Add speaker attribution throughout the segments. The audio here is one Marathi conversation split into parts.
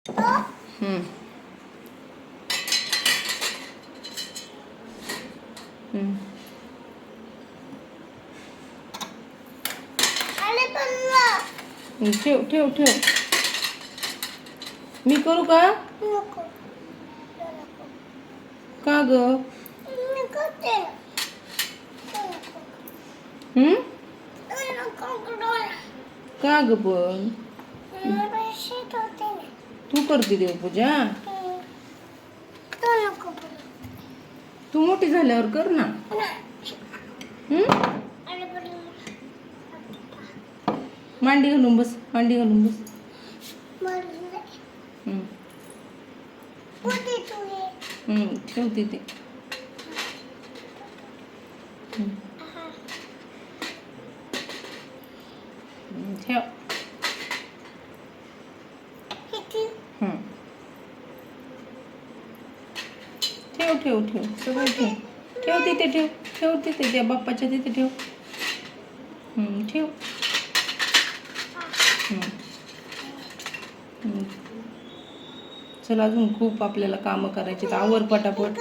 Speaker 1: हम्म हम्म ठेव ठेव ठेव. मी करू का? का ग? हम्म का ग पण? तू करते देवपूजा? तू मोठी झाल्यावर कर ना. हम्म मांडी घालून बस, मांडी घालून बस. हम्म ठेवते ते. ठेव. हम्म ठेव ठेव ठेव सगळं ठेव. ठेव तिथे ठेव. ठेव तिथे त्या बाप्पाच्या तिथे ठेव. ठेव. चला अजून खूप आपल्याला कामं करायची. आवर पटापट.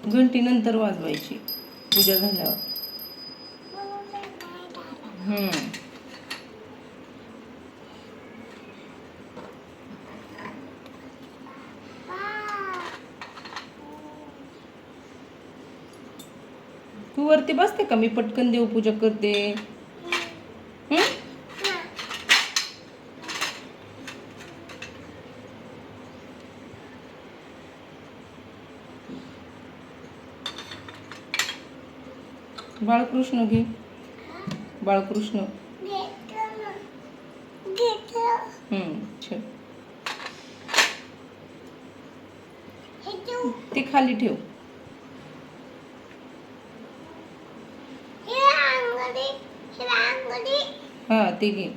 Speaker 1: घंटी नंतर वाजवायची पूजा झाल्यावर. तू वरती बसते का? मी पटकन देवपूजा करते. बाळकृष्ण घे. बाळकृष्ण. ठेव. ते खाली ठेव. हा ते घे.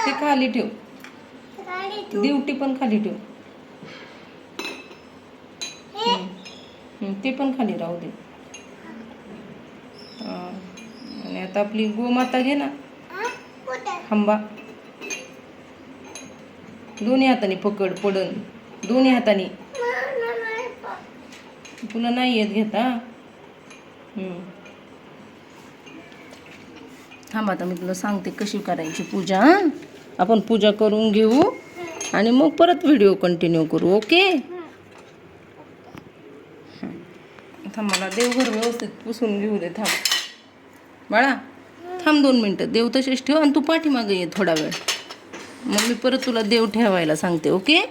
Speaker 1: ते खाली ठेव. दिवटी पण खाली ठेव. ते पण खाली राहू दे. आणि आता आपली गोमाता घे ना. हंबा. दोन्ही हाताने पकड. पडन दोन्ही हाताने. तुला नाही येत घेता. थांब आता मी तुला सांगते कशी करायची पूजा. आपण पूजा करून घेऊ आणि मग परत व्हिडिओ कंटिन्यू करू. ओके. थांब मला देवघर व्यवस्थित पुसून घेऊ दे. थांब बाळा. थांब 2 मिनटं. देव तसेच ठेव आणि तू पाठीमागे ये थोडा वेळ. मग मी परत तुला देव ठेवायला सांगते. ओके.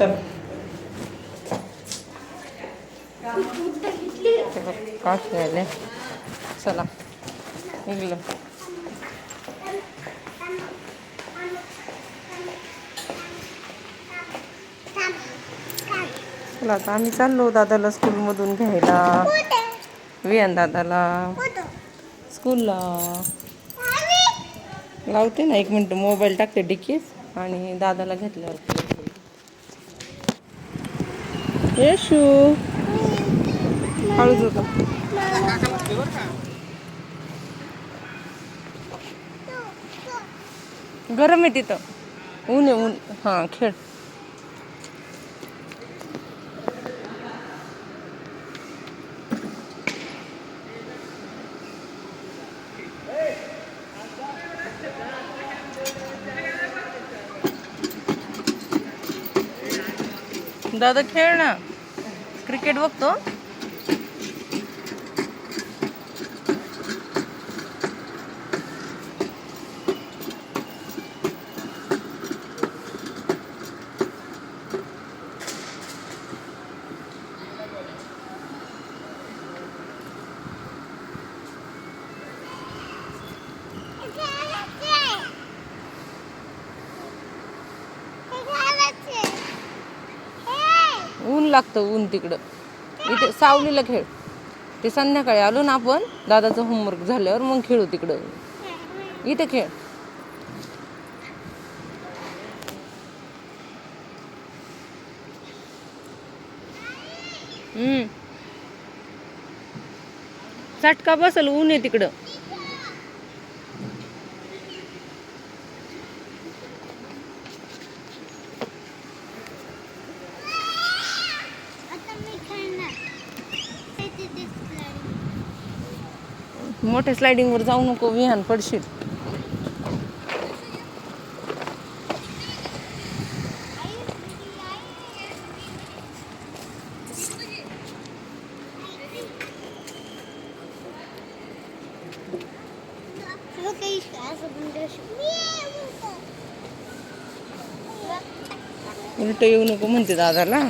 Speaker 1: चल. काय खेळले. चला निघलं. चला आता आम्ही चाललो दादाला स्कूलमधून घ्यायला. विहान दादाला स्कूलला. लावते ना 1 मिनटं. मोबाईल टाकते डिकीत आणि दादाला घेतल्यावर. येशू हळूच होतं. गरम आहे तिथं. ऊन आहे ऊन. हां खेळ. दादा खेळ ना, क्रिकेट बघतो. ऊन लागतं, ऊन तिकडं. इथे सावलीला खेळ. ते संध्याकाळी आलो ना आपण, दादाचं होमवर्क झाल्यावर मग खेळू तिकडं. इथे खेळ. चटका बसल, ऊन आहे तिकडं. मोठ्या स्लायडिंग वर जाऊ नको, विहान पडशील. उलट येऊ नको म्हणते दादाला.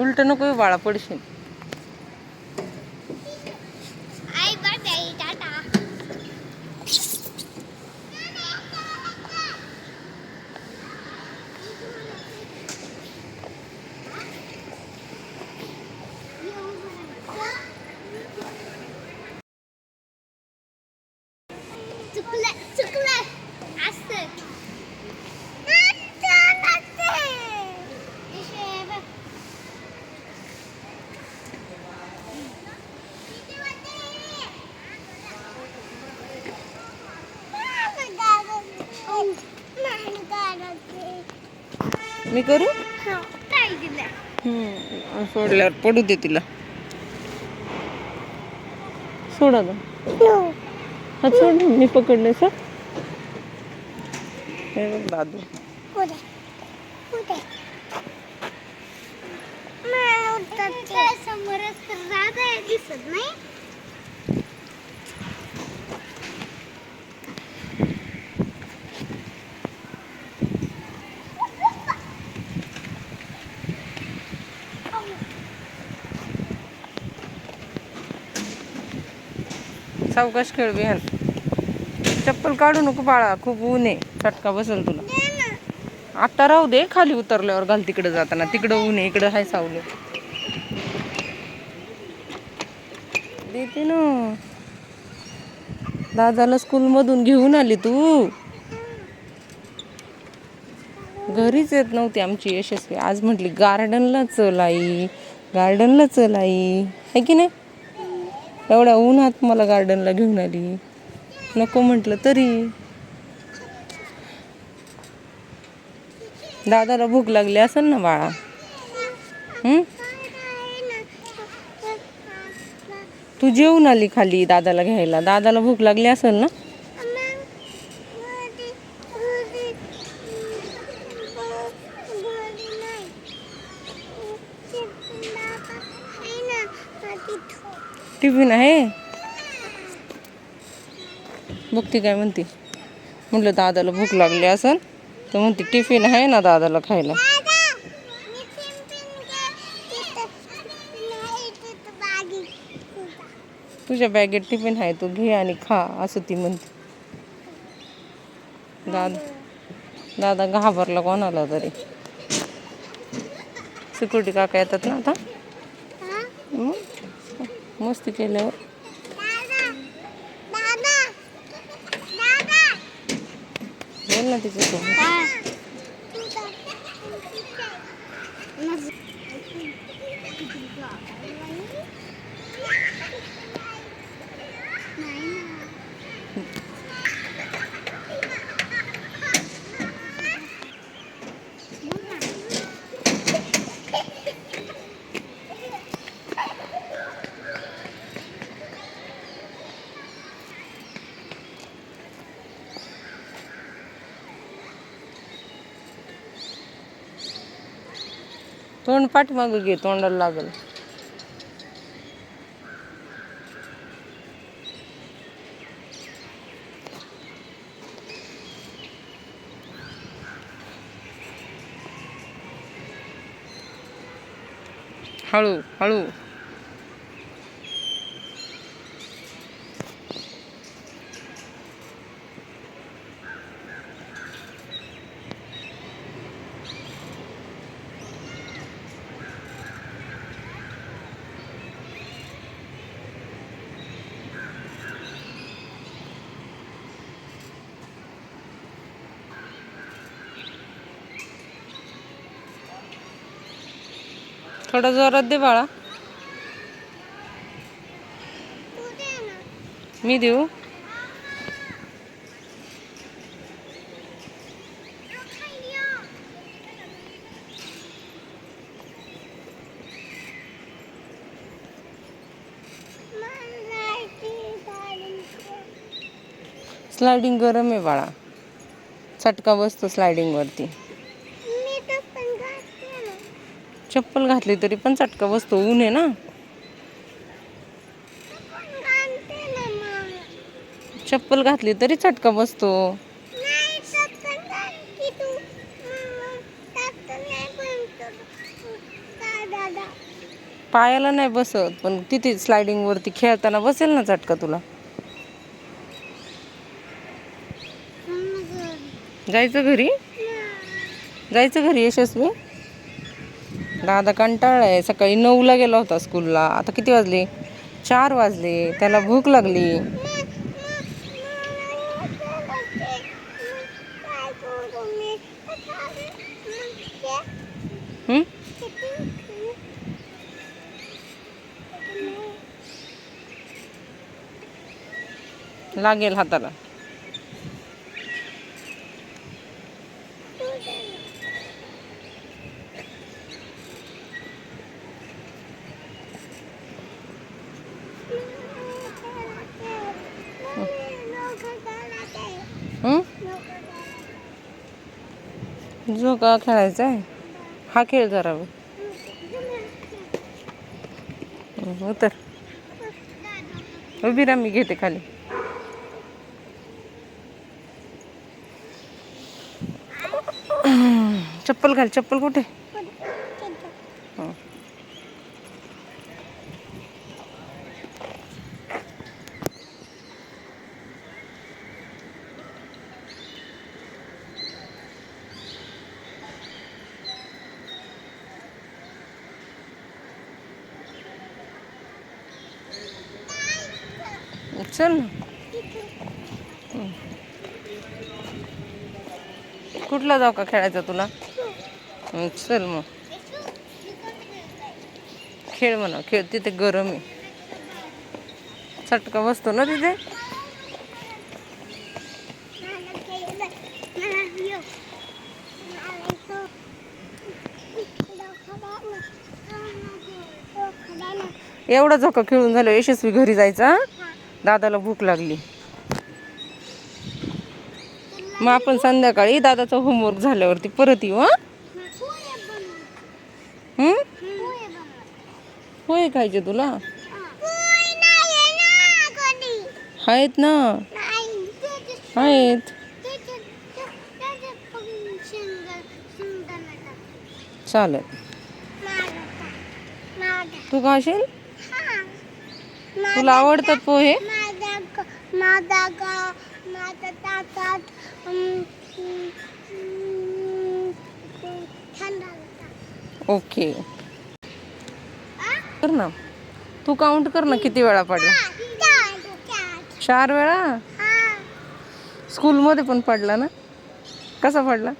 Speaker 1: उलट नको येऊ बाळा, पडशील. मी करू सोडल्यावर पडू दे तिला. सोडा ग, हात सोड. मी पकडले सर. हे बघ दादू. दिसत नाही. सावकाश खेळ विहान. चप्पल काढू नको बाळा, खूप ऊन आहे, चटका बसल तुला. आता राहू दे, खाली उतरल्यावर घाल. तिकडे जाताना तिकडं ऊन आहे, इकडं हाय सावली. देते ना. दादाला स्कूल मधून घेऊन आली तू. घरीच येत नव्हती आमची यशस्वी. आज म्हटली गार्डनला चल आई, गार्डनला चल आई, है की नाही. एवढ्या उन्हात मला गार्डनला घेऊन आली. नको म्हटलं तरी. दादाला भूक लागली असेल ना बाळा. तू जेवून आली खाली दादाला घ्यायला. दादाला भूक लागली असेल ना. टिफिन आहे. बघती काय म्हणते. म्हटलं दादाला भूक लागली असेल तर म्हणते टिफिन आहे ना दादाला खायला. तुझ्या बॅगेत टिफिन आहे, तू घे आणि खा, असं ती म्हणते. दादा घाबरला कोणाला तरी. सिक्युरिटी काका येतात ना आता. मस्ती केल्यावर. बोल ना तिच्यासोबत. तोंड पाठीमागं घे, तोंडाला लागल. हळू हळू. थोडा जोरात दे बाळा. मी देऊ? स्लायडिंग गरम आहे बाळा, चटका बसतो स्लायडिंग वरती. चप्पल घातली तरी पण चटका बसतो, ऊन आहे ना. चप्पल घातली तरी चटका बसतो. पायाला नाही बसत, पण तिथे स्लायडिंग वरती खेळताना बसेल ना चटका तुला. जायचं घरी? जायचं घरी यशस्वी? दादा कंटाळलाय, सकाळी 9ला गेला होता स्कूलला, आता किती वाजले? 4 वाजले. त्याला भूक लागली. लागेल हाताला. जो का खेळायचा आहे हा, खेळ जरा. उतर, उभी राहा, मी घेते खाली. चप्पल घाल. चप्पल कुठे? चल ना. कुठला जाऊ का खेळायचा तुला? चल मग खेळ म्हणा, खेळ. तिथे गरम आहे, चटका बसतो ना तिथे. एवढा झोका खेळून झालं यशस्वी घरी जायचा. दादाला भूक लागली. मग आपण संध्याकाळी दादाचा होमवर्क झाल्यावरती परत येऊ. होय खायचे तुला? आहेत ना, आहेत. चालेल. तू खाशील? तुला आवडतात पोहे? ओके, कर ना. तू काउंट कर ना, किती वेळा पडला? 4 वेळा. स्कूलमध्ये पण पडला ना? कसा पडला?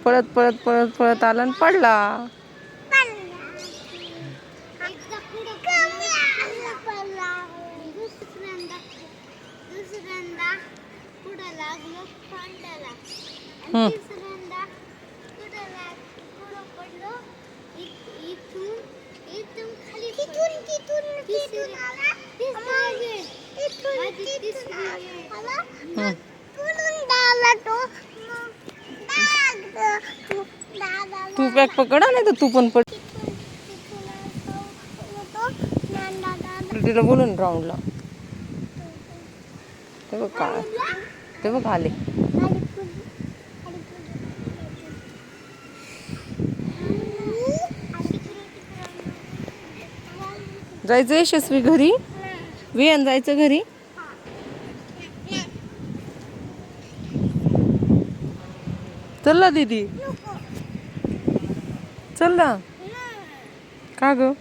Speaker 1: पळत पळत पळत पळत आला आणि पडला. तू तू बॅग पकड नाही तर तू पण पड. तिला बोलून राऊंडला ते बघ का ते बघ आले. जायचं यशस्वी घरी. विहान जायचं घरी. चल ना दीदी चल ना. का ग